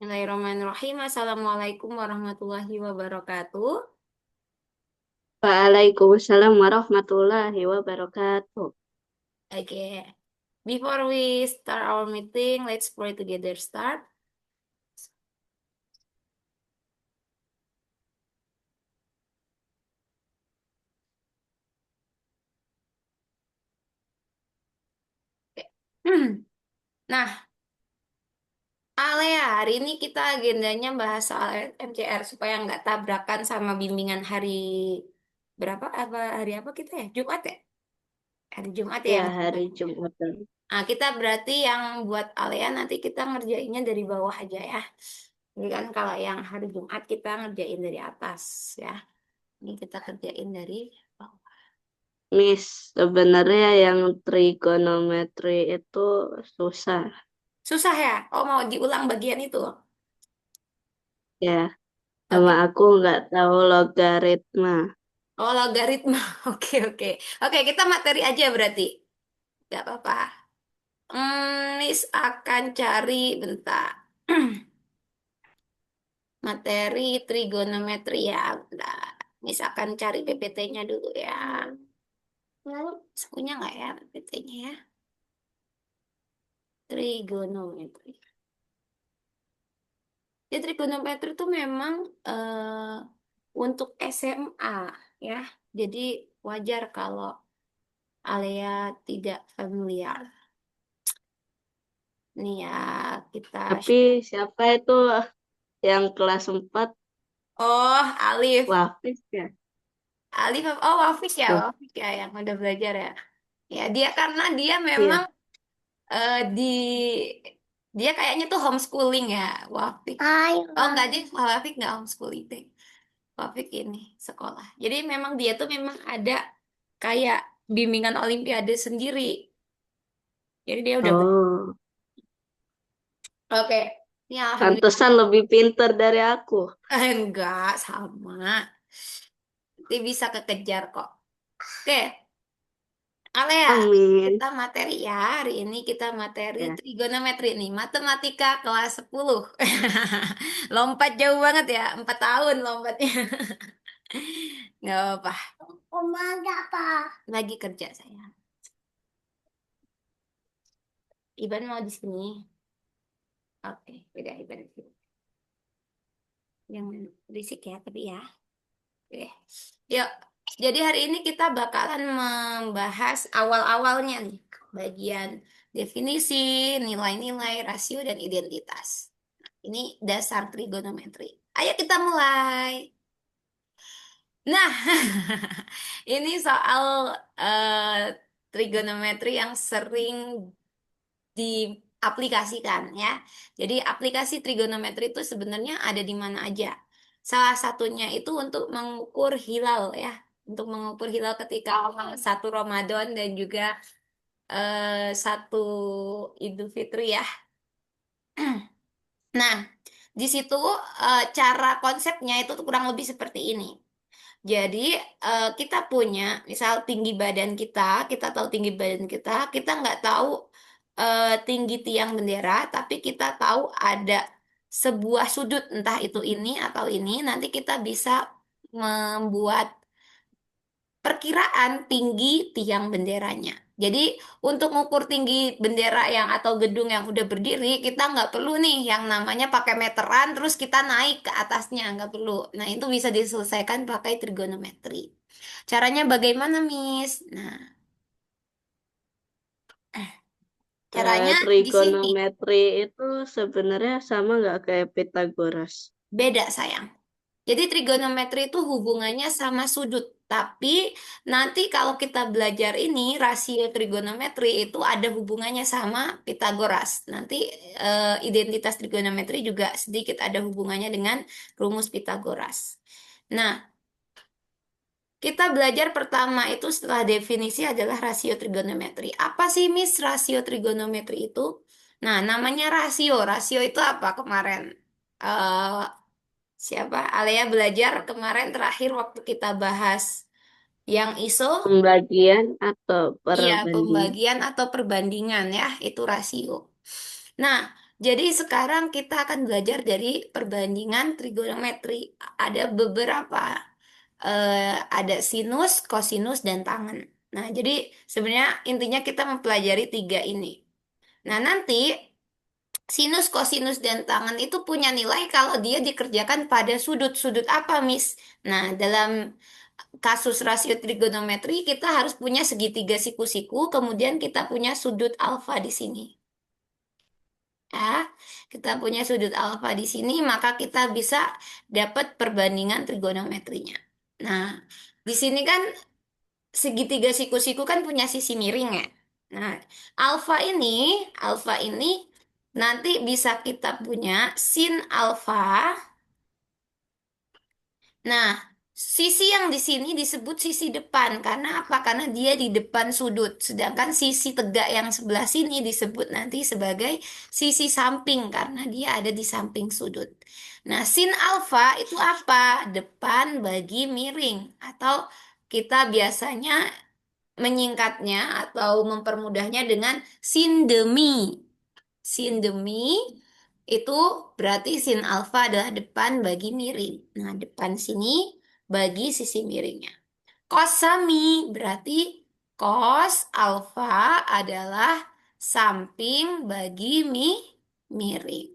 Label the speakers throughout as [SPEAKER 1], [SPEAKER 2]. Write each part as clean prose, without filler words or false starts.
[SPEAKER 1] Bismillahirrahmanirrahim. Assalamualaikum warahmatullahi wabarakatuh.
[SPEAKER 2] Waalaikumsalam warahmatullahi wabarakatuh.
[SPEAKER 1] Okay. Before we start our meeting, let's pray together. Start. Okay. Nah, Alea, hari ini kita agendanya bahas soal MCR supaya nggak tabrakan sama bimbingan hari berapa? Hari apa kita ya? Jumat ya? Hari Jumat ya
[SPEAKER 2] Ya,
[SPEAKER 1] yang
[SPEAKER 2] hari
[SPEAKER 1] Jumat.
[SPEAKER 2] Jumat.
[SPEAKER 1] Nah, kita berarti yang buat Alea nanti kita ngerjainnya dari bawah aja ya. Jadi kan kalau yang hari Jumat kita ngerjain dari atas ya. Ini kita kerjain dari bawah.
[SPEAKER 2] Miss, sebenarnya yang trigonometri itu susah
[SPEAKER 1] Susah ya? Oh, mau diulang bagian itu?
[SPEAKER 2] ya. Sama
[SPEAKER 1] Oke.
[SPEAKER 2] aku nggak tahu logaritma.
[SPEAKER 1] Oh, logaritma. Oke, oke. Oke, kita materi aja berarti. Gak apa-apa. Miss akan cari bentar. Materi trigonometri ya. Bentar. Miss akan cari PPT-nya dulu ya. Lalu, punya nggak ya PPT-nya ya? Trigonometri. Ya, trigonometri itu memang untuk SMA ya. Jadi wajar kalau Alea tidak familiar. Nih ya, kita
[SPEAKER 2] Tapi
[SPEAKER 1] share.
[SPEAKER 2] siapa itu yang kelas 4?
[SPEAKER 1] Oh, Alif.
[SPEAKER 2] Wafis ya?
[SPEAKER 1] Alif, oh Wafis ya,
[SPEAKER 2] Tuh,
[SPEAKER 1] Wafis ya yang udah belajar ya. Ya, dia karena dia memang
[SPEAKER 2] iya.
[SPEAKER 1] di dia kayaknya tuh homeschooling ya, Wafik. Oh enggak deh, Wafik nggak homeschooling deh. Wafik ini sekolah. Jadi memang dia tuh memang ada kayak bimbingan olimpiade sendiri. Jadi dia udah
[SPEAKER 2] Oh,
[SPEAKER 1] oke. Ini alhamdulillah.
[SPEAKER 2] pantesan lebih pinter dari aku.
[SPEAKER 1] Enggak sama. Nanti bisa kekejar kok. Oke, Alea, kita
[SPEAKER 2] Amin.
[SPEAKER 1] materi ya. Hari ini kita materi
[SPEAKER 2] Ya.
[SPEAKER 1] trigonometri nih, matematika kelas 10. Lompat jauh banget ya, 4 tahun lompatnya. Nggak apa-apa. Oma ada apa? Lagi kerja saya. Iban mau di sini. Oke, beda Iban di sini. Jangan berisik ya, tapi ya. Oke. Yuk, jadi hari ini kita bakalan membahas awal-awalnya nih. Bagian definisi, nilai-nilai, rasio, dan identitas. Ini dasar trigonometri. Ayo kita mulai. Nah, ini soal trigonometri yang sering diaplikasikan ya. Jadi aplikasi trigonometri itu sebenarnya ada di mana aja. Salah satunya itu untuk mengukur hilal ya. Untuk mengukur hilal ketika satu Ramadan dan juga satu Idul Fitri ya. Nah, di situ cara konsepnya itu tuh kurang lebih seperti ini. Jadi kita punya, misal tinggi badan kita tahu tinggi badan kita nggak tahu tinggi tiang bendera, tapi kita tahu ada sebuah sudut, entah itu ini atau ini, nanti kita bisa membuat perkiraan tinggi tiang benderanya. Jadi untuk mengukur tinggi bendera yang atau gedung yang udah berdiri, kita nggak perlu nih yang namanya pakai meteran, terus kita naik ke atasnya, nggak perlu. Nah itu bisa diselesaikan pakai trigonometri. Caranya bagaimana, Miss? Nah, caranya di sini.
[SPEAKER 2] Trigonometri itu sebenarnya sama nggak kayak Pitagoras?
[SPEAKER 1] Beda, sayang. Jadi trigonometri itu hubungannya sama sudut. Tapi nanti kalau kita belajar ini, rasio trigonometri itu ada hubungannya sama Pitagoras. Nanti identitas trigonometri juga sedikit ada hubungannya dengan rumus Pitagoras. Nah, kita belajar pertama itu setelah definisi adalah rasio trigonometri. Apa sih, Miss, rasio trigonometri itu? Nah, namanya rasio. Rasio itu apa kemarin? Eh, Siapa? Alea belajar kemarin terakhir waktu kita bahas yang ISO,
[SPEAKER 2] Pembagian atau
[SPEAKER 1] iya
[SPEAKER 2] perbandingan?
[SPEAKER 1] pembagian atau perbandingan ya, itu rasio. Nah, Jadi sekarang kita akan belajar dari perbandingan trigonometri. Ada beberapa, ada sinus, kosinus, dan tangen. Nah, jadi sebenarnya intinya kita mempelajari tiga ini. Nah, nanti sinus, kosinus, dan tangen itu punya nilai kalau dia dikerjakan pada sudut. Sudut apa, Miss? Nah, dalam kasus rasio trigonometri kita harus punya segitiga siku-siku, kemudian kita punya sudut alfa di sini. Ya, kita punya sudut alfa di sini, maka kita bisa dapat perbandingan trigonometrinya. Nah, di sini kan segitiga siku-siku kan punya sisi miring ya. Nah, alfa ini, alfa ini nanti bisa kita punya sin alfa. Nah, sisi yang di sini disebut sisi depan karena apa? Karena dia di depan sudut. Sedangkan sisi tegak yang sebelah sini disebut nanti sebagai sisi samping karena dia ada di samping sudut. Nah, sin alfa itu apa? Depan bagi miring atau kita biasanya menyingkatnya atau mempermudahnya dengan sin demi. Sin demi itu berarti sin alfa adalah depan bagi miring. Nah, depan sini bagi sisi miringnya. Cos sami berarti cos alfa adalah samping bagi miring.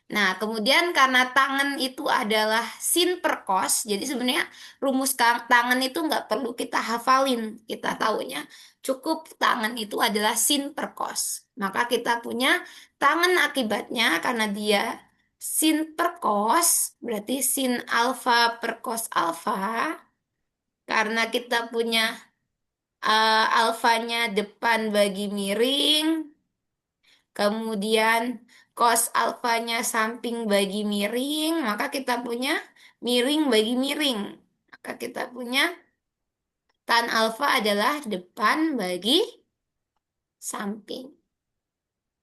[SPEAKER 1] Nah, kemudian karena tangan itu adalah sin per cos, jadi sebenarnya rumus tangan itu nggak perlu kita hafalin. Kita taunya cukup tangan itu adalah sin per cos. Maka kita punya tangan akibatnya karena dia sin per cos, berarti sin alfa per cos alfa. Karena kita punya alfanya depan bagi miring, kemudian cos alfanya samping bagi miring, maka kita punya miring bagi miring. Maka kita punya tan alfa adalah depan bagi samping.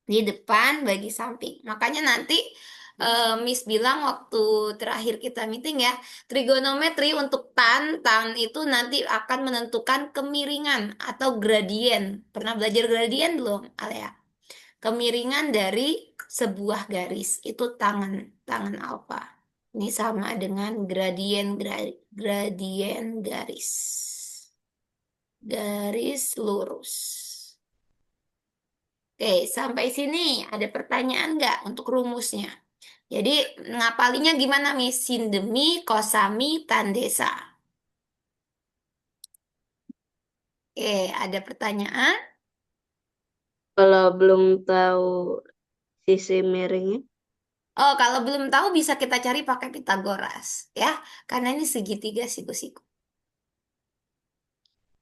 [SPEAKER 1] Di depan bagi samping. Makanya nanti Miss bilang waktu terakhir kita meeting ya, trigonometri untuk tan itu nanti akan menentukan kemiringan atau gradien. Pernah belajar gradien belum, Alea? Kemiringan dari sebuah garis itu tangan tangan alfa. Ini sama dengan gradien garis. Garis lurus. Oke, sampai sini ada pertanyaan nggak untuk rumusnya? Jadi ngapalinya gimana, Miss? Sindemi, kosami, tandesa. Oke, ada pertanyaan?
[SPEAKER 2] Kalau belum tahu sisi miringnya,
[SPEAKER 1] Oh, kalau belum tahu bisa kita cari pakai Pitagoras, ya. Karena ini segitiga siku-siku.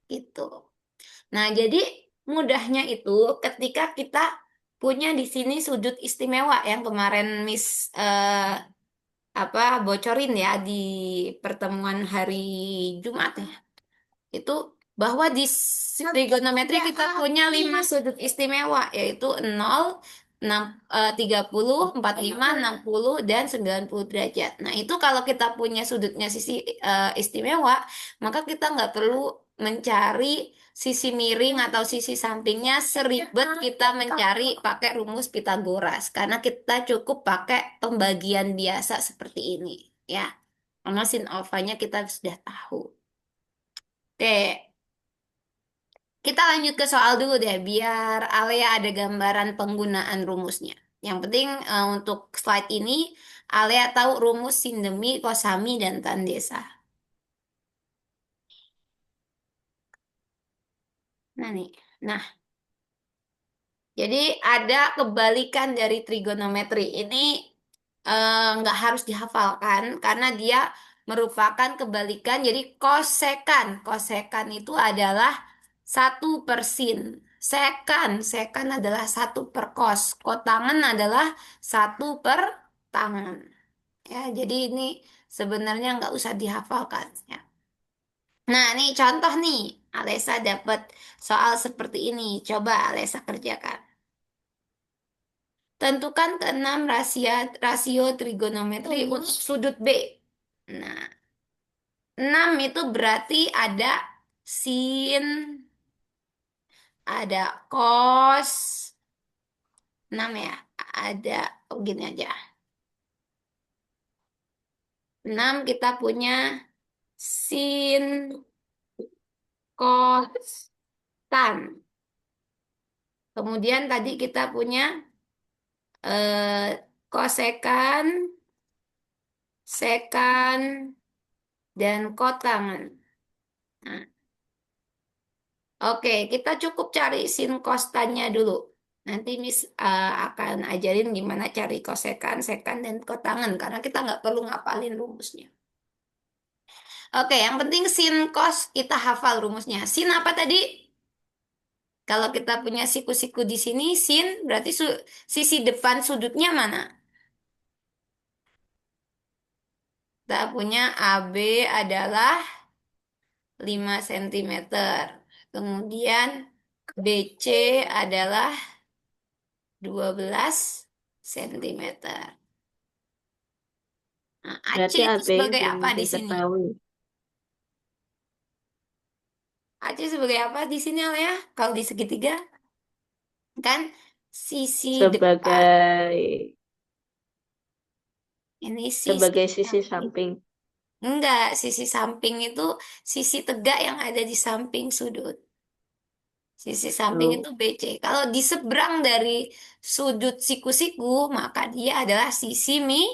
[SPEAKER 1] Gitu. Nah, jadi mudahnya itu ketika kita punya di sini sudut istimewa yang kemarin Miss apa bocorin ya di pertemuan hari Jumat ya. Itu bahwa di trigonometri kita punya 5 sudut istimewa yaitu 0, 6, 30, 45, 60, dan 90 derajat. Nah, itu kalau kita punya sudutnya sisi istimewa, maka kita nggak perlu mencari sisi miring atau sisi sampingnya seribet kita mencari pakai rumus Pitagoras karena kita cukup pakai pembagian biasa seperti ini ya. Karena sin alfanya kita sudah tahu. Oke, kita lanjut ke soal dulu deh, biar Alea ada gambaran penggunaan rumusnya. Yang penting untuk slide ini, Alea tahu rumus sindemi, kosami, dan tandesa. Nah nih, nah jadi ada kebalikan dari trigonometri. Ini nggak harus dihafalkan karena dia merupakan kebalikan. Jadi kosekan, kosekan itu adalah 1/sin. Sekan adalah 1/cos. Kotangan adalah 1/tangan. Ya, jadi ini sebenarnya nggak usah dihafalkan. Ya. Nah, ini contoh nih. Alesa dapat soal seperti ini. Coba Alesa kerjakan. Tentukan keenam rasio trigonometri untuk sudut B. Nah, 6 itu berarti ada sin, ada cos, 6 ya. ada, oh gini aja. 6 kita punya sin kostan. Kemudian tadi kita punya kosekan, sekan, dan kotangan. Nah, oke, kita cukup cari sin kostannya dulu. Nanti Miss akan ajarin gimana cari kosekan, sekan, dan kotangan. Karena kita nggak perlu ngapalin rumusnya. Oke, yang penting sin kos kita hafal rumusnya. Sin apa tadi? Kalau kita punya siku-siku di sini, sin berarti sisi depan sudutnya mana? Kita punya AB adalah 5 sentimeter. Kemudian BC adalah 12 sentimeter. Nah, AC
[SPEAKER 2] Berarti
[SPEAKER 1] itu
[SPEAKER 2] AB-nya
[SPEAKER 1] sebagai
[SPEAKER 2] belum
[SPEAKER 1] apa di sini?
[SPEAKER 2] diketahui.
[SPEAKER 1] AC sebagai apa di sini, Alea? Kalau di segitiga, kan sisi depan.
[SPEAKER 2] Sebagai
[SPEAKER 1] Ini sisi
[SPEAKER 2] sebagai sisi
[SPEAKER 1] samping.
[SPEAKER 2] samping.
[SPEAKER 1] Enggak, sisi samping itu sisi tegak yang ada di samping sudut. Sisi samping
[SPEAKER 2] Oh,
[SPEAKER 1] itu BC. Kalau di seberang dari sudut siku-siku, maka dia adalah sisi miring.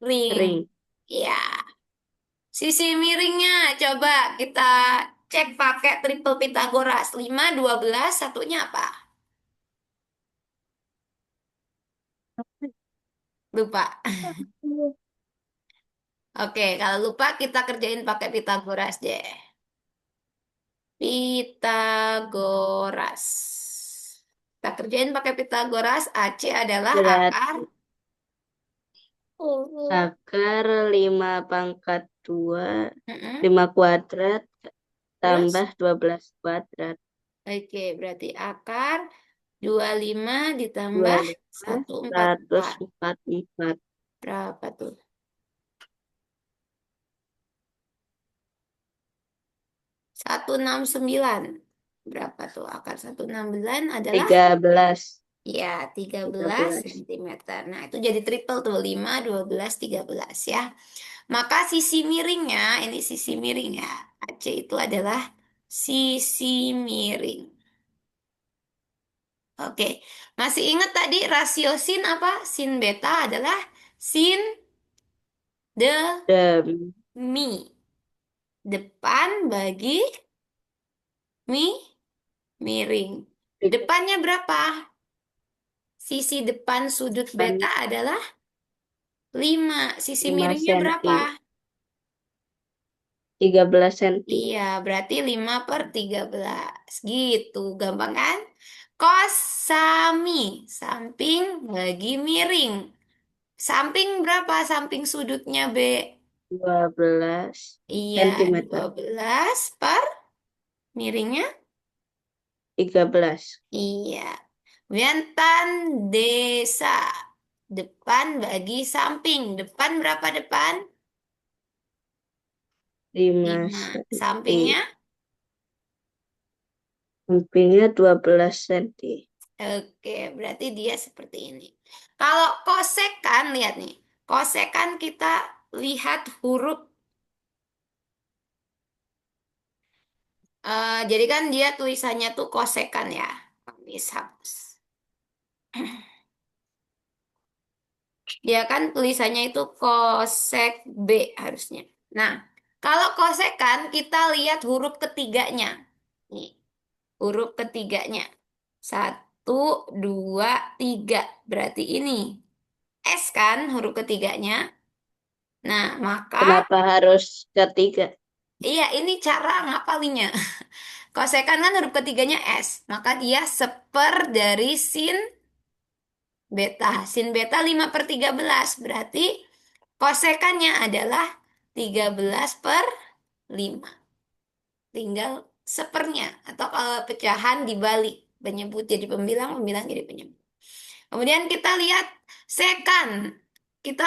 [SPEAKER 2] ring.
[SPEAKER 1] Ya, sisi miringnya coba kita cek pakai triple Pitagoras. 5, 12, satunya apa? Lupa. Oke, kalau lupa kita kerjain pakai Pitagoras deh. Pitagoras. Kita kerjain pakai Pitagoras. AC adalah akar.
[SPEAKER 2] Berarti akar 5 pangkat 2,
[SPEAKER 1] Mm-mm.
[SPEAKER 2] 5 kuadrat
[SPEAKER 1] Terus,
[SPEAKER 2] tambah 12 kuadrat.
[SPEAKER 1] oke, berarti akar 25 ditambah
[SPEAKER 2] 25,
[SPEAKER 1] 144.
[SPEAKER 2] 144.
[SPEAKER 1] Berapa tuh? 169. Berapa tuh? Akar 169 adalah
[SPEAKER 2] 13.
[SPEAKER 1] ya 13
[SPEAKER 2] 13.
[SPEAKER 1] sentimeter. Nah, itu jadi triple tuh 5, 12, 13 ya. Maka sisi miringnya, ini sisi miringnya. AC itu adalah sisi miring. Oke, masih ingat tadi rasio sin apa? Sin beta adalah sin
[SPEAKER 2] Dan
[SPEAKER 1] demi. Depan bagi mi miring. Depannya berapa? Sisi depan sudut beta
[SPEAKER 2] depan
[SPEAKER 1] adalah 5. Sisi
[SPEAKER 2] 5
[SPEAKER 1] miringnya berapa?
[SPEAKER 2] cm. 13 cm.
[SPEAKER 1] Iya, berarti 5 per 13. Gitu, gampang kan? Cos sami, samping bagi miring. Samping berapa? Samping sudutnya B.
[SPEAKER 2] 12
[SPEAKER 1] Iya, dua
[SPEAKER 2] cm.
[SPEAKER 1] belas per miringnya.
[SPEAKER 2] 13.
[SPEAKER 1] Iya. Kemudian tan desa. Depan bagi samping. Depan berapa depan?
[SPEAKER 2] 5
[SPEAKER 1] 5.
[SPEAKER 2] cm.
[SPEAKER 1] Sampingnya?
[SPEAKER 2] Sampingnya 12 cm.
[SPEAKER 1] Oke, berarti dia seperti ini. Kalau kosekan, lihat nih. Kosekan kita lihat huruf. Jadi kan dia tulisannya tuh kosekan ya. Habis hapus. Dia kan tulisannya itu kosek B harusnya. Nah, kalau kosekan kita lihat huruf ketiganya. Nih, huruf ketiganya. Satu, dua, tiga. Berarti ini S kan huruf ketiganya. Nah, maka
[SPEAKER 2] Kenapa harus ketiga?
[SPEAKER 1] iya ini cara ngapalinya. Kosekan kan huruf ketiganya S. Maka dia seper dari sin beta. Sin beta 5 per 13. Berarti kosekannya adalah 13 per 5. Tinggal sepernya. Atau kalau pecahan dibalik. Penyebut jadi pembilang, pembilang jadi penyebut. Kemudian kita lihat sekan. Kita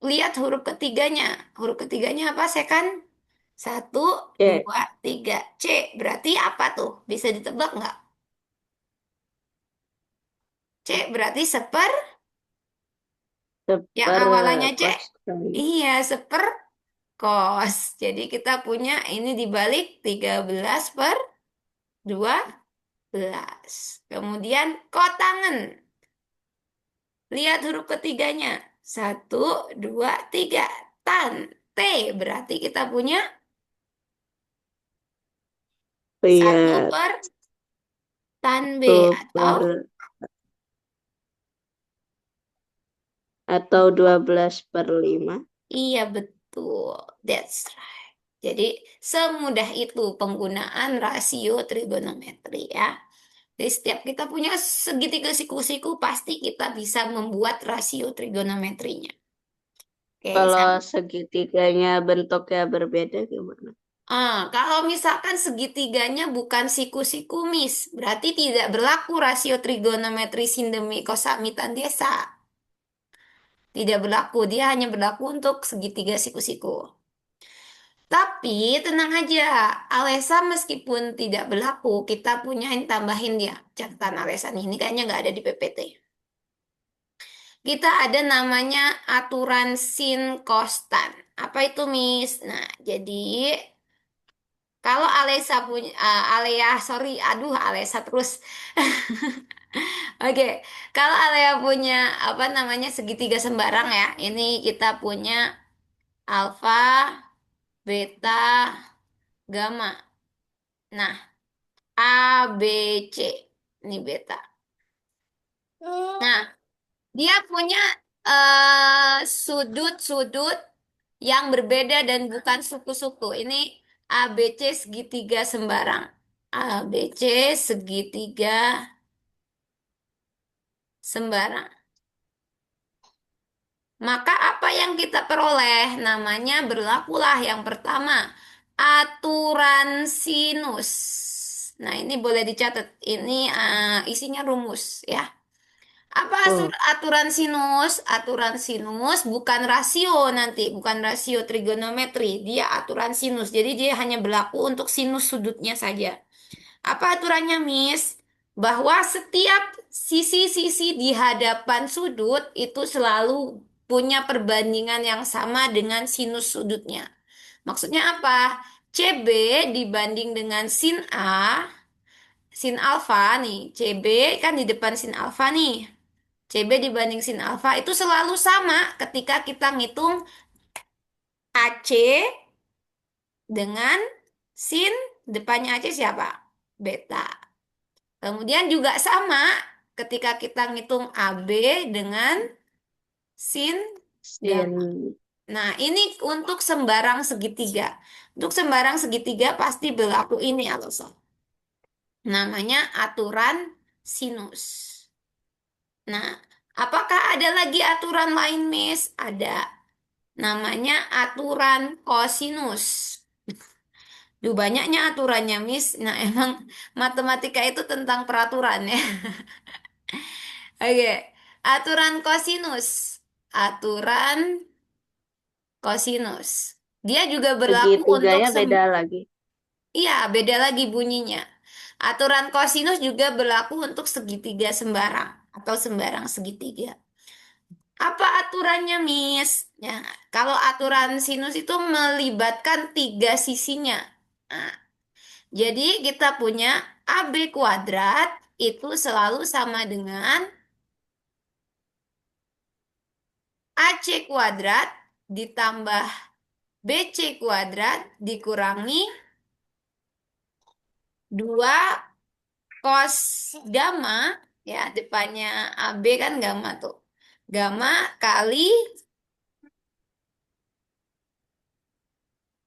[SPEAKER 1] lihat huruf ketiganya. Huruf ketiganya apa sekan? Satu,
[SPEAKER 2] C.
[SPEAKER 1] dua, tiga. C. Berarti apa tuh? Bisa ditebak nggak? C berarti seper, yang
[SPEAKER 2] seper
[SPEAKER 1] awalannya C.
[SPEAKER 2] kos kali.
[SPEAKER 1] Iya, seper kos. Jadi kita punya ini dibalik 13 per 12. Kemudian kotangan. Lihat huruf ketiganya. Satu, dua, tiga. Tan. T berarti kita punya
[SPEAKER 2] Oh
[SPEAKER 1] satu
[SPEAKER 2] iya,
[SPEAKER 1] per tan B
[SPEAKER 2] tuh
[SPEAKER 1] atau
[SPEAKER 2] atau 12/5.
[SPEAKER 1] iya betul. That's right. Jadi semudah itu penggunaan rasio trigonometri ya. Jadi setiap kita punya segitiga siku-siku pasti kita bisa membuat rasio trigonometrinya. Oke,
[SPEAKER 2] Kalau segitiganya bentuknya berbeda gimana?
[SPEAKER 1] Kalau misalkan segitiganya bukan siku-siku, Miss, berarti tidak berlaku rasio trigonometri sindemi kosamitan desa. Tidak berlaku, dia hanya berlaku untuk segitiga siku-siku. Tapi tenang aja, Alesa meskipun tidak berlaku, kita punya yang tambahin dia. Catatan Alesa nih, ini kayaknya nggak ada di PPT. Kita ada namanya aturan sin kostan. Apa itu, Miss? Nah, jadi kalau Alesa punya, Alea, sorry, aduh Alesa terus. Oke, kalau Alea punya apa namanya segitiga sembarang ya, ini kita punya alfa, beta, gamma. Nah, A, B, C. Ini beta. Nah, dia punya sudut-sudut yang berbeda dan bukan suku-suku. Ini ABC segitiga sembarang. ABC segitiga sembarang. Maka apa yang kita peroleh? Namanya berlakulah yang pertama, aturan sinus. Nah, ini boleh dicatat. Ini isinya rumus ya. Apa
[SPEAKER 2] Oh,
[SPEAKER 1] aturan sinus? Aturan sinus bukan rasio nanti, bukan rasio trigonometri. Dia aturan sinus. Jadi dia hanya berlaku untuk sinus sudutnya saja. Apa aturannya, Miss? Bahwa setiap sisi-sisi di hadapan sudut itu selalu punya perbandingan yang sama dengan sinus sudutnya. Maksudnya apa? CB dibanding dengan sin A, sin alfa nih. CB kan di depan sin alfa nih. CB dibanding sin alfa itu selalu sama ketika kita ngitung AC dengan sin depannya AC siapa? Beta. Kemudian juga sama ketika kita ngitung AB dengan sin gamma.
[SPEAKER 2] sin
[SPEAKER 1] Nah, ini untuk sembarang segitiga. Untuk sembarang segitiga pasti berlaku ini, Alonso. Namanya aturan sinus. Nah, apakah ada lagi aturan lain, Miss? Ada. Namanya aturan kosinus. Duh, banyaknya aturannya, Miss. Nah, emang matematika itu tentang peraturan ya. Oke, aturan kosinus. Aturan kosinus. Dia juga berlaku untuk
[SPEAKER 2] segitiganya beda lagi.
[SPEAKER 1] iya, beda lagi bunyinya. Aturan kosinus juga berlaku untuk segitiga sembarang atau sembarang segitiga. Apa aturannya, Miss? Ya, kalau aturan sinus itu melibatkan tiga sisinya. Nah, jadi kita punya AB kuadrat itu selalu sama dengan AC kuadrat ditambah BC kuadrat dikurangi 2 cos gamma, ya depannya AB kan gamma tuh. Gamma kali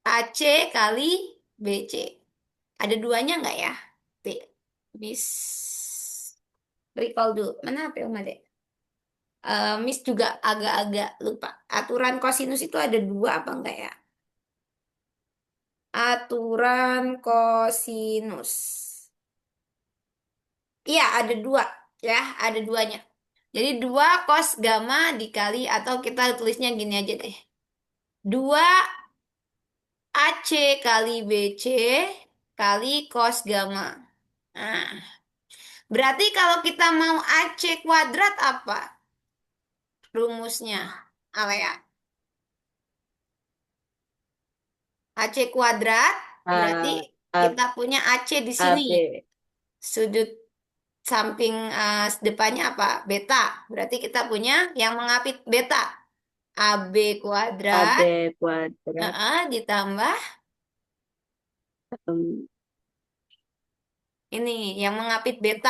[SPEAKER 1] AC kali BC. Ada duanya nggak ya? Bis recall dulu. Mana HP Om Ade? Miss juga agak-agak lupa. Aturan kosinus itu ada dua apa enggak ya? Aturan kosinus. Iya, ada dua. Ya, ada duanya. Jadi 2 cos gamma dikali atau kita tulisnya gini aja deh. 2 AC kali BC kali cos gamma. Nah, Berarti kalau kita mau AC kuadrat apa rumusnya? Alea. AC kuadrat berarti
[SPEAKER 2] A, A,
[SPEAKER 1] kita punya AC di sini.
[SPEAKER 2] AB,
[SPEAKER 1] Sudut samping depannya apa? Beta. Berarti kita punya yang mengapit beta. AB kuadrat
[SPEAKER 2] AB kuadrat,
[SPEAKER 1] ditambah
[SPEAKER 2] em,
[SPEAKER 1] ini yang mengapit beta.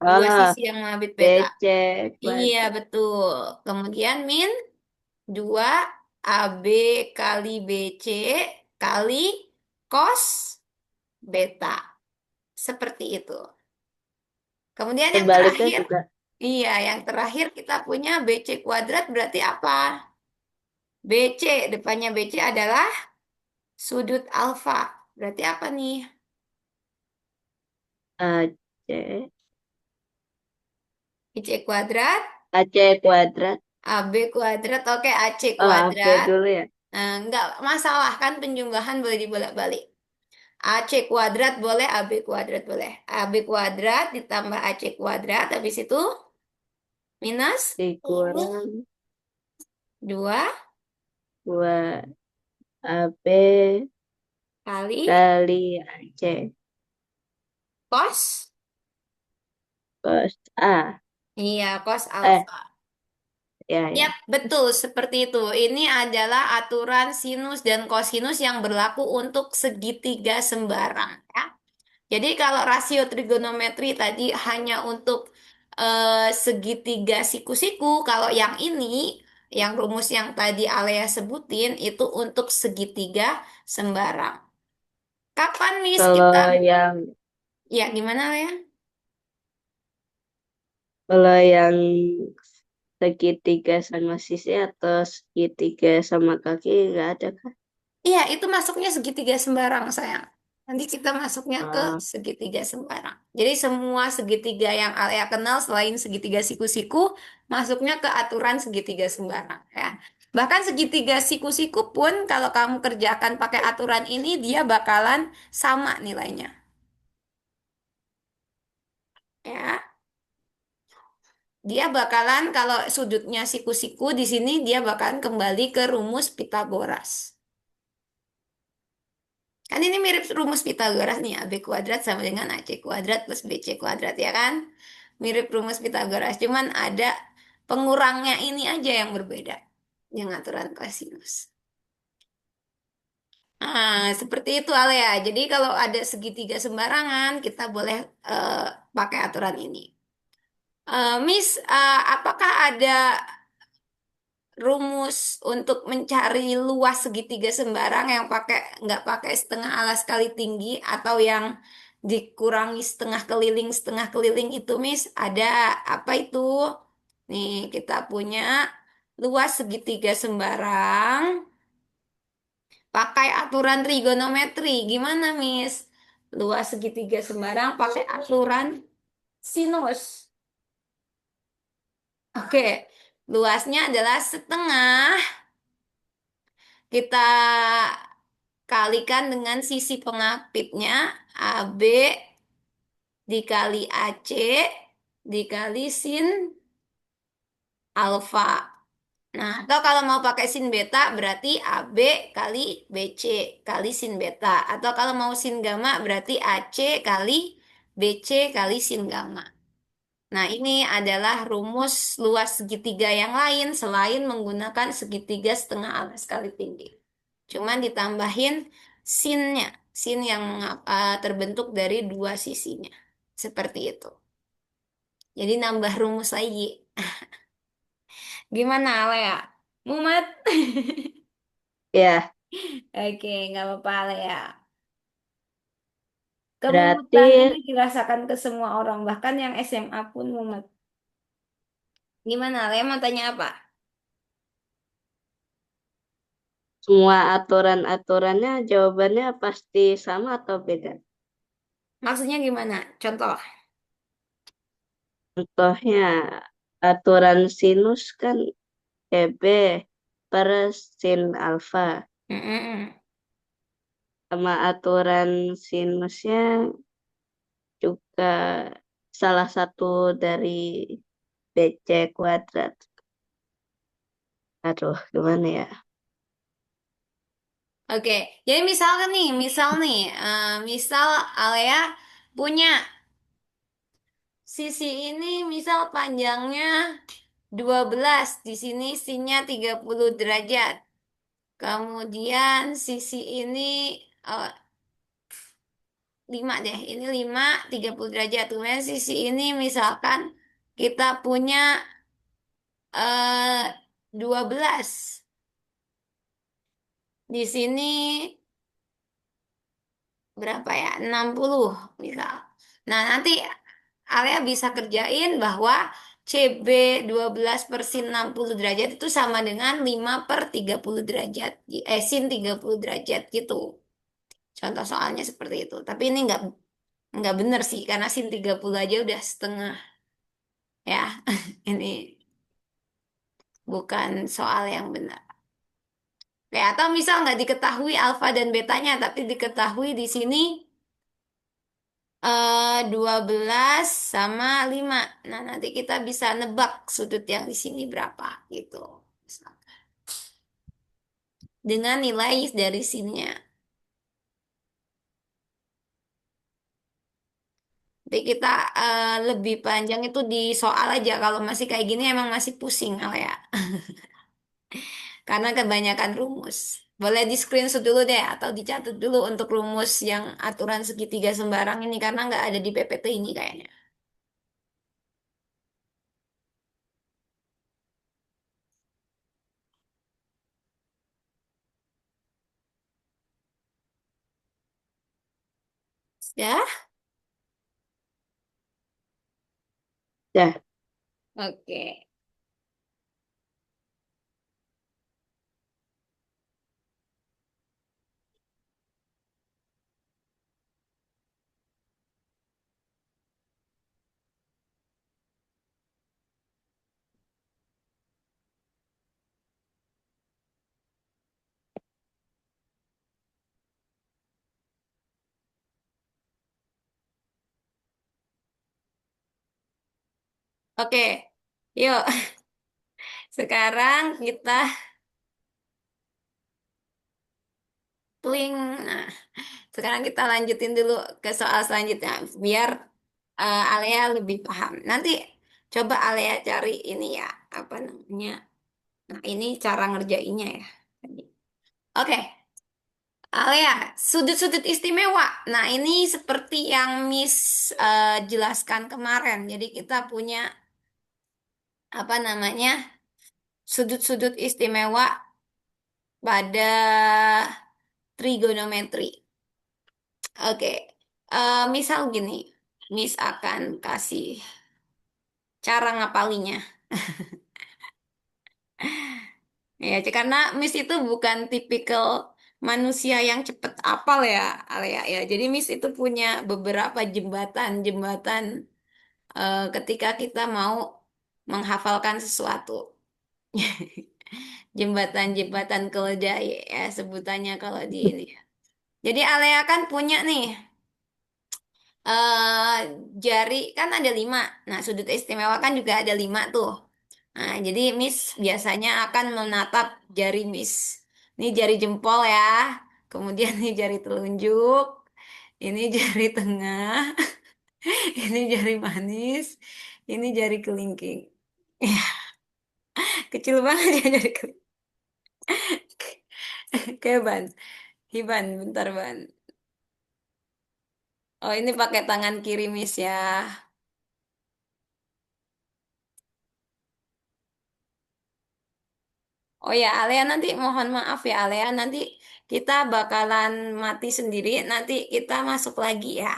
[SPEAKER 1] Dua
[SPEAKER 2] A,
[SPEAKER 1] sisi yang mengapit beta.
[SPEAKER 2] BC
[SPEAKER 1] Iya,
[SPEAKER 2] kuadrat.
[SPEAKER 1] betul. Kemudian min 2 AB kali BC kali cos beta. Seperti itu. Kemudian yang
[SPEAKER 2] Sebaliknya
[SPEAKER 1] terakhir,
[SPEAKER 2] juga
[SPEAKER 1] iya, yang terakhir kita punya BC kuadrat berarti apa? BC, depannya BC adalah sudut alfa. Berarti apa nih?
[SPEAKER 2] AC,
[SPEAKER 1] BC kuadrat,
[SPEAKER 2] AC kuadrat.
[SPEAKER 1] AB kuadrat, oke AC
[SPEAKER 2] Oh, AB
[SPEAKER 1] kuadrat.
[SPEAKER 2] dulu ya.
[SPEAKER 1] Nggak masalah kan penjumlahan boleh dibolak-balik. AC kuadrat boleh, AB kuadrat boleh. AB kuadrat ditambah AC kuadrat, habis itu minus
[SPEAKER 2] Dikurang
[SPEAKER 1] 2
[SPEAKER 2] 2 AB
[SPEAKER 1] kali
[SPEAKER 2] kali AC
[SPEAKER 1] cos.
[SPEAKER 2] cos A.
[SPEAKER 1] Iya, cos
[SPEAKER 2] Eh,
[SPEAKER 1] alfa.
[SPEAKER 2] ya
[SPEAKER 1] Yap,
[SPEAKER 2] ya.
[SPEAKER 1] betul seperti itu. Ini adalah aturan sinus dan kosinus yang berlaku untuk segitiga sembarang, ya. Jadi kalau rasio trigonometri tadi hanya untuk segitiga siku-siku, kalau yang ini, yang rumus yang tadi Alea sebutin itu untuk segitiga sembarang. Kapan, Miss, kita?
[SPEAKER 2] Kalau yang
[SPEAKER 1] Ya, gimana, Alea?
[SPEAKER 2] kalau yang segitiga sama sisi atau segitiga sama kaki nggak ada kan?
[SPEAKER 1] Iya, itu masuknya segitiga sembarang, sayang. Nanti kita masuknya ke
[SPEAKER 2] Oh,
[SPEAKER 1] segitiga sembarang. Jadi semua segitiga yang Alia kenal selain segitiga siku-siku, masuknya ke aturan segitiga sembarang, ya. Bahkan segitiga siku-siku pun kalau kamu kerjakan pakai aturan ini, dia bakalan sama nilainya. Ya, dia bakalan kalau sudutnya siku-siku di sini dia bakalan kembali ke rumus Pitagoras. Kan ini mirip rumus Pitagoras nih, AB kuadrat sama dengan AC kuadrat plus BC kuadrat, ya kan? Mirip rumus Pitagoras, cuman ada pengurangnya ini aja yang berbeda. Yang aturan kosinus. Seperti itu Alea. Jadi kalau ada segitiga sembarangan, kita boleh eh, pakai aturan ini. Miss, apakah ada rumus untuk mencari luas segitiga sembarang yang nggak pakai setengah alas kali tinggi atau yang dikurangi setengah keliling itu, Miss? Ada apa itu? Nih, kita punya luas segitiga sembarang pakai aturan trigonometri. Gimana, Miss? Luas segitiga sembarang pakai aturan sinus. Oke, luasnya adalah setengah. Kita kalikan dengan sisi pengapitnya AB dikali AC dikali sin alfa. Nah, atau kalau mau pakai sin beta berarti AB kali BC kali sin beta. Atau kalau mau sin gamma berarti AC kali BC kali sin gamma. Nah, ini adalah rumus luas segitiga yang lain selain menggunakan segitiga setengah alas kali tinggi. Cuman ditambahin sinnya, sin yang terbentuk dari dua sisinya. Seperti itu. Jadi nambah rumus lagi. Gimana, Lea? Mumet?
[SPEAKER 2] ya.
[SPEAKER 1] Oke, nggak apa-apa, Lea.
[SPEAKER 2] Berarti
[SPEAKER 1] Kemumetan ini dirasakan ke semua orang, bahkan yang SMA pun mumet. Gimana, Lea mau tanya apa?
[SPEAKER 2] semua aturan-aturannya jawabannya pasti sama atau beda?
[SPEAKER 1] Maksudnya gimana? Contoh.
[SPEAKER 2] Contohnya aturan sinus kan EB per sin alfa.
[SPEAKER 1] Mm-mm.
[SPEAKER 2] Sama aturan sinusnya juga salah satu dari BC kuadrat. Aduh, gimana ya?
[SPEAKER 1] Oke, jadi misalkan nih, misal Alea punya sisi ini misal panjangnya 12, di sini sinnya 30 derajat. Kemudian sisi ini 5 deh, ini 5 30 derajat. Kemudian sisi ini misalkan kita punya 12. Di sini berapa ya? 60 misal. Nah, nanti Area bisa kerjain bahwa CB 12/60 derajat itu sama dengan 5/30 derajat. Sin 30 derajat gitu. Contoh soalnya seperti itu. Tapi ini nggak bener sih, karena sin 30 aja udah setengah ya. Ini bukan soal yang benar. Oke, atau misal nggak diketahui alfa dan betanya, tapi diketahui di sini 12 sama 5. Nah, nanti kita bisa nebak sudut yang di sini berapa gitu. Dengan nilai dari sinnya. Nanti kita lebih panjang itu di soal aja. Kalau masih kayak gini emang masih pusing ya. Karena kebanyakan rumus. Boleh di screenshot dulu deh atau dicatat dulu untuk rumus yang aturan segitiga sembarang ini karena nggak ada di PPT ini kayaknya. Ya?
[SPEAKER 2] Ya,
[SPEAKER 1] Oke. Oke. Yuk, sekarang kita link. Nah, sekarang kita lanjutin dulu ke soal selanjutnya biar Alea lebih paham. Nanti coba Alea cari ini ya, apa namanya? Nah, ini cara ngerjainnya ya. Oke, Alea, sudut-sudut istimewa. Nah, ini seperti yang Miss jelaskan kemarin. Jadi kita punya apa namanya? Sudut-sudut istimewa pada trigonometri. Oke, misal gini, Miss akan kasih cara ngapalinya. Ya, karena Miss itu bukan tipikal manusia yang cepet apal ya, Alea ya. Jadi Miss itu punya beberapa jembatan-jembatan ketika kita mau menghafalkan sesuatu. Jembatan-jembatan keledai ya sebutannya kalau di ini. Jadi Alea kan punya nih eh jari kan ada 5. Nah, sudut istimewa kan juga ada 5 tuh. Nah, jadi Miss biasanya akan menatap jari Miss. Ini jari jempol ya. Kemudian ini jari telunjuk. Ini jari tengah. Ini jari manis. Ini jari kelingking. Kecil banget ya jari kelingking. Oke, Ban. Hiban, bentar, Ban. Oh, ini pakai tangan kiri Miss ya. Oh ya, Alea nanti mohon maaf ya, Alea. Nanti kita bakalan mati sendiri. Nanti kita masuk lagi ya.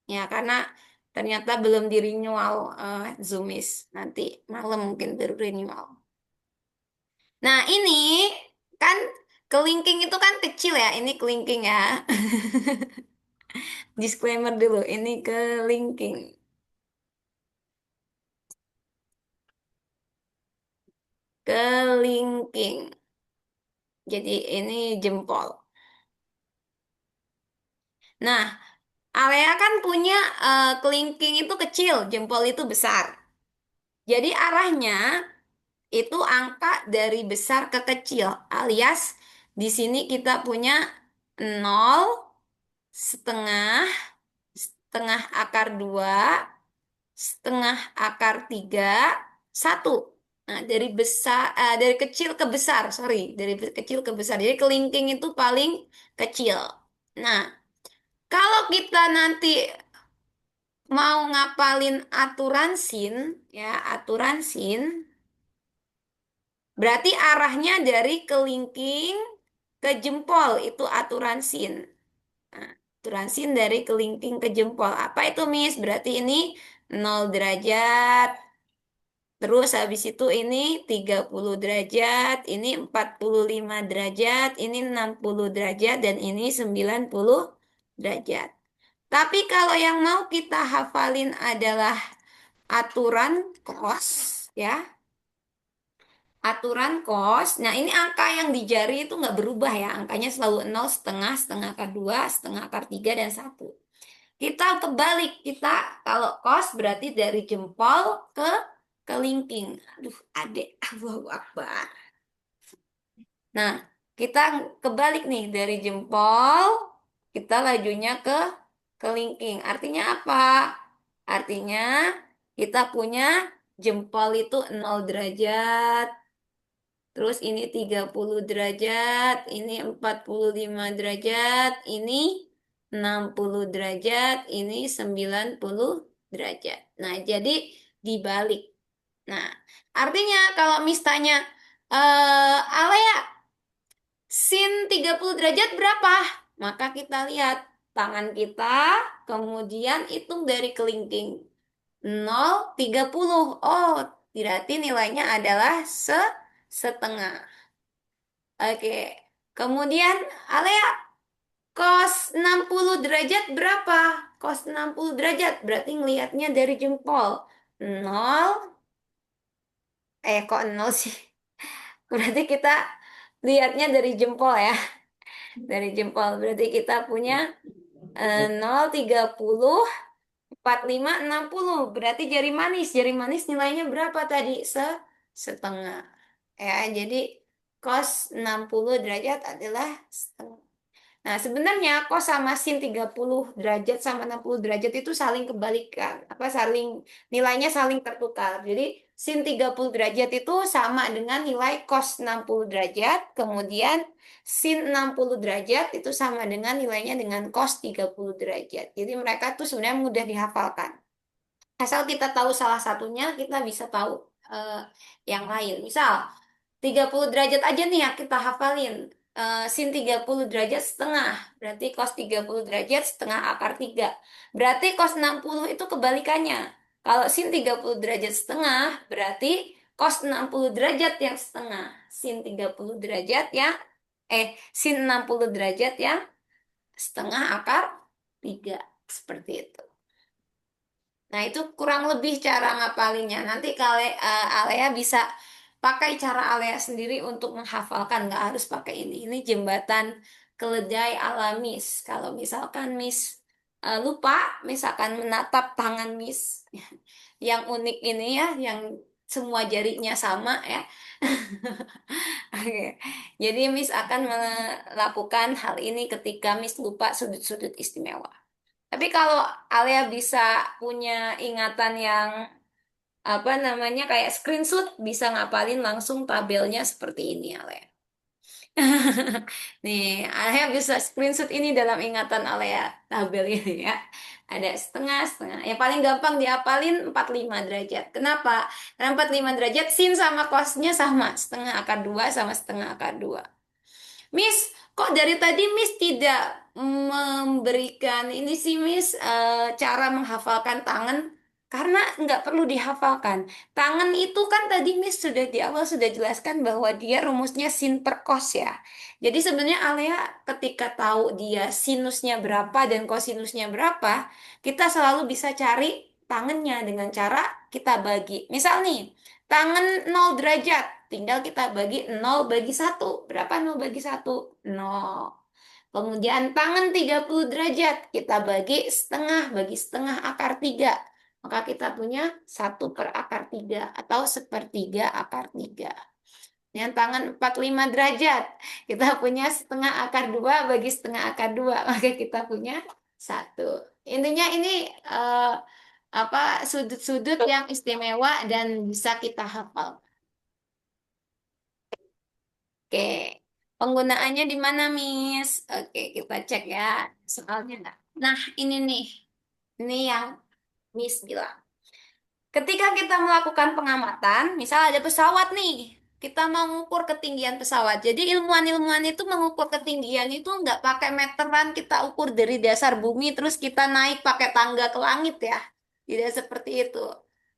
[SPEAKER 1] Ya, karena ternyata belum di renewal Zoomis. Nanti malam mungkin baru renewal. Nah, ini kan kelingking itu kan kecil ya. Ini kelingking ya. Disclaimer dulu, ini kelingking. Kelingking. Jadi ini jempol. Nah, Alea kan punya kelingking itu kecil, jempol itu besar. Jadi arahnya itu angka dari besar ke kecil, alias di sini kita punya 0, setengah, setengah akar 2, setengah akar 3, 1. Nah, dari kecil ke besar, sorry, dari kecil ke besar. Jadi kelingking itu paling kecil. Nah, kalau kita nanti mau ngapalin aturan sin, ya, aturan sin, berarti arahnya dari kelingking ke jempol itu aturan sin. Nah, aturan sin dari kelingking ke jempol. Apa itu, Miss? Berarti ini 0 derajat. Terus habis itu ini 30 derajat, ini 45 derajat, ini 60 derajat, dan ini 90 derajat. Tapi kalau yang mau kita hafalin adalah aturan cos, ya. Aturan cos. Nah, ini angka yang di jari itu nggak berubah ya. Angkanya selalu 0, setengah, setengah akar 2, setengah akar 3, dan 1. Kita kebalik. Kita kalau cos berarti dari jempol ke kelingking. Aduh, adek. Allahu Akbar. Nah, kita kebalik nih dari jempol, kita lajunya ke kelingking. Artinya apa? Artinya kita punya jempol itu 0 derajat, terus ini 30 derajat, ini 45 derajat, ini 60 derajat, ini 90 derajat. Nah, jadi dibalik. Nah, artinya kalau misalnya Alea, sin 30 derajat berapa? Maka kita lihat tangan kita, kemudian hitung dari kelingking. 0, 30. Oh, berarti nilainya adalah setengah. Oke. Kemudian Alea, cos 60 derajat berapa? Cos 60 derajat berarti ngelihatnya dari jempol. 0, kok 0 sih? Berarti kita lihatnya dari jempol ya. Dari jempol. Berarti kita punya 0, 30, 45, 60. Berarti jari manis. Jari manis nilainya berapa tadi? Setengah. Ya, jadi cos 60 derajat adalah setengah. Nah, sebenarnya cos sama sin 30 derajat sama 60 derajat itu saling kebalikan. Apa nilainya saling tertukar. Jadi sin 30 derajat itu sama dengan nilai cos 60 derajat, kemudian sin 60 derajat itu sama dengan nilainya dengan cos 30 derajat. Jadi mereka tuh sebenarnya mudah dihafalkan. Asal kita tahu salah satunya, kita bisa tahu eh, yang lain. Misal 30 derajat aja nih yang kita hafalin. Sin 30 derajat setengah. Berarti cos 30 derajat setengah akar 3. Berarti cos 60 itu kebalikannya. Kalau sin 30 derajat setengah, berarti cos 60 derajat yang setengah. Sin 30 derajat yang, sin 60 derajat yang setengah akar 3. Seperti itu. Nah, itu kurang lebih cara ngapalinnya. Nanti kalau Alea bisa pakai cara Alea sendiri untuk menghafalkan. Nggak harus pakai ini. Ini jembatan keledai ala Miss. Kalau misalkan Miss lupa, misalkan menatap tangan Miss yang unik ini ya, yang semua jarinya sama ya. Oke. Jadi Miss akan melakukan hal ini ketika Miss lupa sudut-sudut istimewa. Tapi kalau Alia bisa punya ingatan yang apa namanya kayak screenshot, bisa ngapalin langsung tabelnya seperti ini Alia. Nih, Alia bisa screenshot ini dalam ingatan Alia tabel ini ya. Ada setengah-setengah. Yang paling gampang diapalin 45 derajat. Kenapa? Karena 45 derajat sin sama cosnya sama. Setengah akar 2 sama setengah akar 2. Miss, kok dari tadi Miss tidak memberikan ini sih Miss cara menghafalkan tangan? Karena nggak perlu dihafalkan. Tangan itu kan tadi Miss sudah di awal sudah jelaskan bahwa dia rumusnya sin per cos ya. Jadi sebenarnya Alea ketika tahu dia sinusnya berapa dan kosinusnya berapa, kita selalu bisa cari tangannya dengan cara kita bagi. Misal nih, tangan 0 derajat. Tinggal kita bagi 0 bagi 1. Berapa 0 bagi 1? 0. Kemudian tangan 30 derajat. Kita bagi setengah akar 3. Maka kita punya 1/akar 3 atau sepertiga akar 3. Dengan tangan 45 derajat. Kita punya setengah akar 2 bagi setengah akar 2. Maka kita punya 1. Intinya ini eh, apa sudut-sudut yang istimewa dan bisa kita hafal. Oke, penggunaannya di mana, Miss? Oke, kita cek ya soalnya. Nah, ini nih, ini yang Miss bilang. Ketika kita melakukan pengamatan, misal ada pesawat nih, kita mau mengukur ketinggian pesawat. Jadi ilmuwan-ilmuwan itu mengukur ketinggian itu nggak pakai meteran, kita ukur dari dasar bumi, terus kita naik pakai tangga ke langit ya. Tidak seperti itu.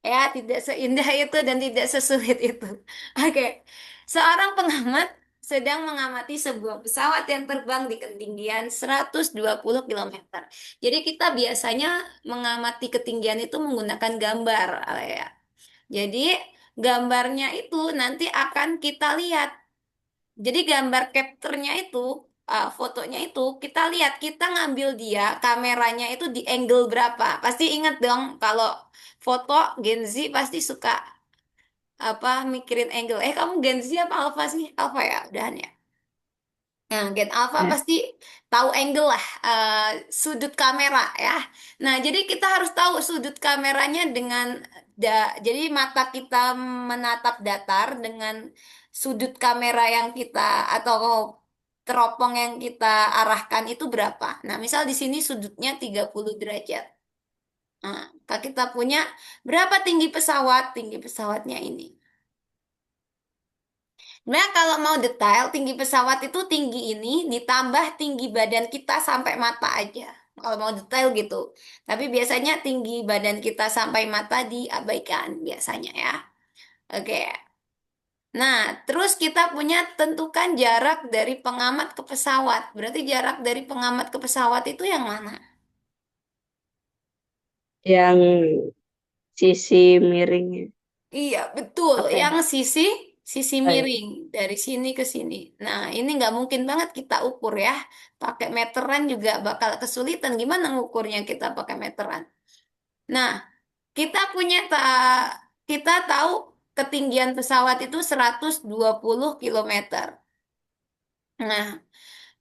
[SPEAKER 1] Ya, tidak seindah itu dan tidak sesulit itu. Oke, seorang pengamat sedang mengamati sebuah pesawat yang terbang di ketinggian 120 kilometer. Jadi kita biasanya mengamati ketinggian itu menggunakan gambar, ya. Jadi gambarnya itu nanti akan kita lihat. Jadi gambar capture-nya itu, fotonya itu kita lihat, kita ngambil dia, kameranya itu di angle berapa. Pasti ingat dong kalau foto Gen Z pasti suka mikirin angle. Kamu Gen Z apa Alpha sih? Alpha ya, udahan ya. Nah, Gen Alpha
[SPEAKER 2] Ya.
[SPEAKER 1] pasti tahu angle lah, sudut kamera ya. Nah, jadi kita harus tahu sudut kameranya dengan jadi mata kita menatap datar dengan sudut kamera yang kita atau teropong yang kita arahkan itu berapa. Nah, misal di sini sudutnya 30 derajat. Nah, kalau kita punya berapa tinggi pesawat? Tinggi pesawatnya ini. Nah, kalau mau detail, tinggi pesawat itu tinggi ini ditambah tinggi badan kita sampai mata aja. Kalau mau detail gitu. Tapi biasanya tinggi badan kita sampai mata diabaikan biasanya ya. Oke. Nah, terus kita punya tentukan jarak dari pengamat ke pesawat. Berarti jarak dari pengamat ke pesawat itu yang mana?
[SPEAKER 2] Yang sisi miringnya
[SPEAKER 1] Iya, betul.
[SPEAKER 2] apa ya?
[SPEAKER 1] Yang sisi
[SPEAKER 2] Oh, ya.
[SPEAKER 1] miring dari sini ke sini. Nah, ini nggak mungkin banget kita ukur ya. Pakai meteran juga bakal kesulitan. Gimana ngukurnya kita pakai meteran? Nah, kita punya kita tahu ketinggian pesawat itu 120 kilometer. Nah,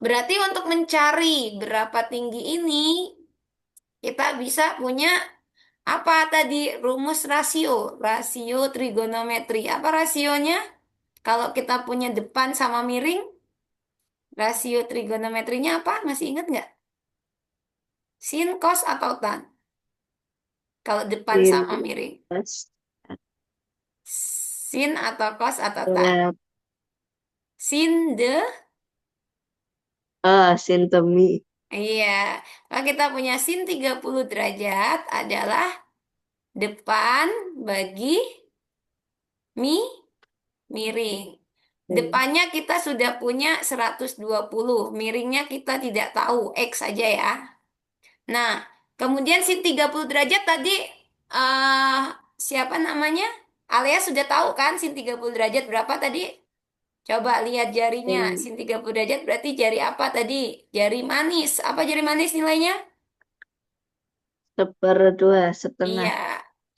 [SPEAKER 1] berarti untuk mencari berapa tinggi ini, kita bisa punya apa tadi rumus rasio, rasio trigonometri. Apa rasionya? Kalau kita punya depan sama miring, rasio trigonometrinya apa? Masih ingat nggak? Sin, cos, atau tan? Kalau depan
[SPEAKER 2] Sin
[SPEAKER 1] sama miring.
[SPEAKER 2] plus
[SPEAKER 1] Sin atau cos atau tan?
[SPEAKER 2] ya,
[SPEAKER 1] Sin de,
[SPEAKER 2] sintemi
[SPEAKER 1] iya. Kalau kita punya sin 30 derajat adalah depan bagi mi, miring. Depannya kita sudah punya 120, miringnya kita tidak tahu, X saja ya. Nah, kemudian sin 30 derajat tadi eh siapa namanya? Alias sudah tahu kan sin 30 derajat berapa tadi? Coba lihat jarinya.
[SPEAKER 2] sin
[SPEAKER 1] Sin 30 derajat berarti jari apa tadi? Jari manis. Apa jari manis nilainya?
[SPEAKER 2] seperdua
[SPEAKER 1] Iya,
[SPEAKER 2] setengah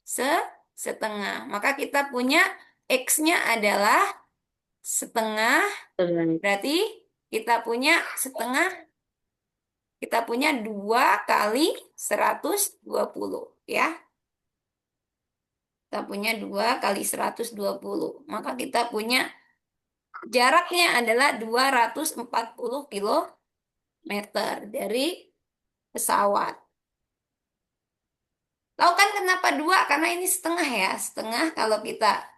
[SPEAKER 1] se setengah. Maka kita punya X-nya adalah setengah.
[SPEAKER 2] setengah
[SPEAKER 1] Berarti kita punya setengah. Kita punya 2 kali 120 ya. Kita punya 2 kali 120. Maka kita punya jaraknya adalah 240 kilometer dari pesawat. Tahu kan kenapa 2? Karena ini setengah ya. Setengah kalau kita